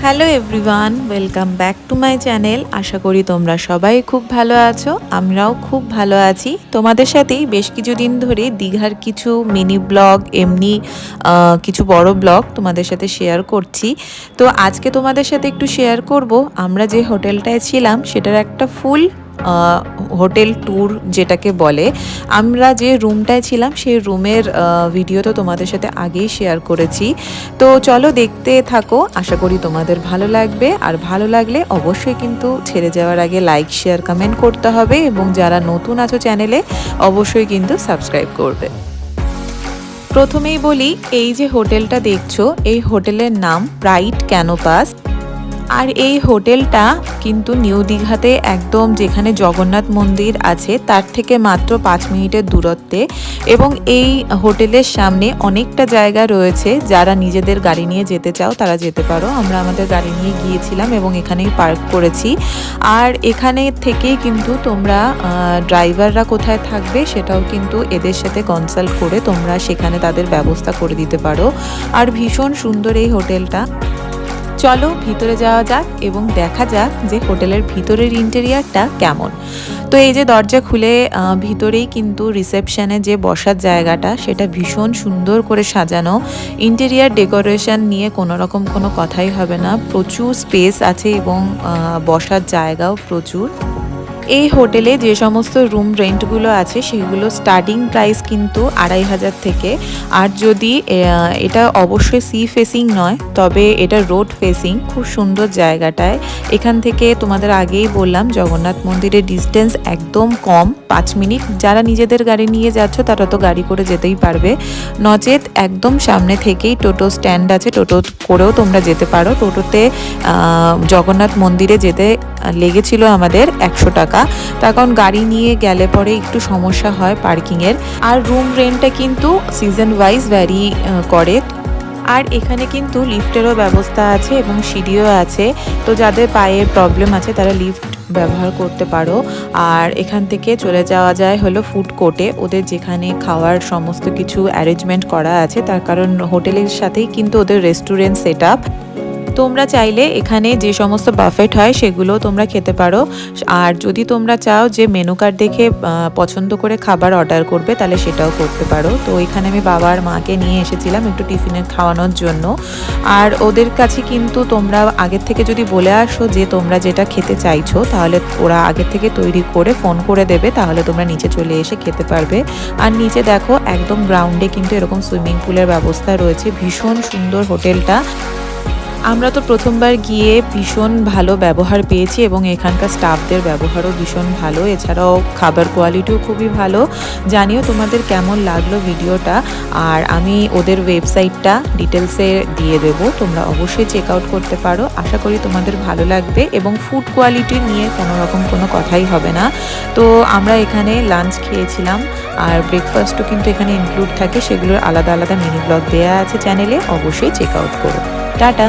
Hello everyone, welcome back to my channel. আশা করি তোমরা সবাই খুব ভালো আছো, আমরাও খুব ভালো আছি। তোমাদের সাথেই বেশ কিছুদিন ধরে দীঘার কিছু মিনি ব্লগ, এমনি কিছু বড় ব্লগ তোমাদের সাথে শেয়ার করছি। তো আজকে তোমাদের সাথে একটু শেয়ার করব আমরা যে হোটেলটায় ছিলাম সেটার একটা ফুল হোটেল ট্যুর যেটাকে বলে। আমরা যে রুমটায় ছিলাম সেই রুমের ভিডিও তো তোমাদের সাথে আগেই শেয়ার করেছি। তো চলো দেখতে থাকো, আশা করি তোমাদের ভালো লাগবে। আর ভালো লাগলে অবশ্যই কিন্তু ছেড়ে যাওয়ার আগে লাইক, শেয়ার, কমেন্ট করতে হবে এবং যারা নতুন আছো চ্যানেলে অবশ্যই কিন্তু সাবস্ক্রাইব করবে। প্রথমেই বলি, এই যে হোটেলটা দেখছো এই হোটেলের নাম ব্রাইট ক্যানোপাস। আর এই হোটেলটা কিন্তু নিউ দীঘাতে একদম যেখানে জগন্নাথ মন্দির আছে তার থেকে মাত্র 5 মিনিটের দূরত্বে, এবং এই হোটেলের সামনে অনেকটা জায়গা রয়েছে। যারা নিজেদের গাড়ি নিয়ে যেতে চাও তারা যেতে পারো। আমরা আমাদের গাড়ি নিয়ে গিয়েছিলাম এবং এখানেই পার্ক করেছি। আর এখানে থেকেই কিন্তু তোমরা ড্রাইভাররা কোথায় থাকবে সেটাও কিন্তু এদের সাথে কনসাল্ট করে তোমরা সেখানে তাদের ব্যবস্থা করে দিতে পারো। আর ভীষণ সুন্দর এই হোটেলটা। চলো ভিতরে যাওয়া যাক এবং দেখা যাক যে হোটেলের ভিতরের ইন্টেরিয়ারটা কেমন। তো এই যে দরজা খুলে ভিতরেই কিন্তু রিসেপশনে যে বসার জায়গাটা সেটা ভীষণ সুন্দর করে সাজানো। ইন্টেরিয়ার ডেকোরেশন নিয়ে কোনো কথাই হবে না, প্রচুর স্পেস আছে এবং বসার জায়গাও প্রচুর। এই হোটেলে যে সমস্ত রুম রেন্টগুলো আছে সেগুলো স্টার্টিং প্রাইস কিন্তু 2500 থেকে। আর যদি এটা অবশ্যই সি ফেসিং নয়, তবে এটা রোড ফেসিং, খুব সুন্দর জায়গাটায়। এখান থেকে তোমাদের আগেই বললাম জগন্নাথ মন্দিরের ডিস্টেন্স একদম কম, 5 মিনিট। যারা নিজেদের গাড়ি নিয়ে যাচ্ছ তারা তো গাড়ি করে যেতেই পারবে, নচেত একদম সামনে থেকেই টোটো স্ট্যান্ড আছে, টোটো করেও তোমরা যেতে পারো। টোটোতে জগন্নাথ মন্দিরে যেতে লেগেছিল আমাদের 100 টাকা। তার কারণ গাড়ি নিয়ে গেলে পরে একটু সমস্যা হয় পার্কিংয়ের। আর রুম রেন্টটা কিন্তু সিজন ওয়াইজ ভ্যারি করে। আর এখানে কিন্তু লিফটেরও ব্যবস্থা আছে এবং সিঁড়িও আছে, তো যাদের পায়ের প্রবলেম আছে তারা লিফট ব্যবহার করতে পারো। আর এখান থেকে চলে যাওয়া যায় হলো ফুড কোর্টে, ওদের যেখানে খাওয়ার সমস্ত কিছু অ্যারেঞ্জমেন্ট করা আছে, তার কারণ হোটেলের সাথেই কিন্তু ওদের রেস্টুরেন্ট সেট আপ। তোমরা চাইলে এখানে যে সমস্ত বাফেট হয় সেগুলো তোমরা খেতে পারো। আর যদি তোমরা চাও যে মেনু কার্ড দেখে পছন্দ করে খাবার অর্ডার করবে তাহলে সেটাও করতে পারো। তো এখানে আমি বাবা আর মাকে নিয়ে এসেছিলাম একটু টিফিনে খাওয়ানোর জন্য। আর ওদের কাছে কিন্তু তোমরা আগের থেকে যদি বলে আসো যে তোমরা যেটা খেতে চাইছো তাহলে ওরা আগের থেকে তৈরি করে ফোন করে দেবে, তাহলে তোমরা নিচে চলে এসে খেতে পারবে। আর নিচে দেখো একদম গ্রাউন্ডে কিন্তু এরকম সুইমিং পুলের ব্যবস্থা রয়েছে। ভীষণ সুন্দর হোটেলটা। আমরা তো প্রথমবার গিয়ে ভীষণ ভালো ব্যবহার পেয়েছি এবং এখানকার স্টাফদের ব্যবহারও ভীষণ ভালো। এছাড়াও খাবার কোয়ালিটিও খুবই ভালো। জানিও তোমাদের কেমন লাগলো ভিডিওটা। আর আমি ওদের ওয়েবসাইটটা ডিটেলসে দিয়ে দেবো, তোমরা অবশ্যই চেক আউট করতে পারো। আশা করি তোমাদের ভালো লাগবে এবং ফুড কোয়ালিটি নিয়ে কোনো কথাই হবে না। তো আমরা এখানে লাঞ্চ খেয়েছিলাম আর ব্রেকফাস্টও কিন্তু এখানে ইনক্লুড থাকে, সেগুলোর আলাদা আলাদা মিনি ব্লগ দেওয়া আছে চ্যানেলে, অবশ্যই চেক আউট করো। টাটা।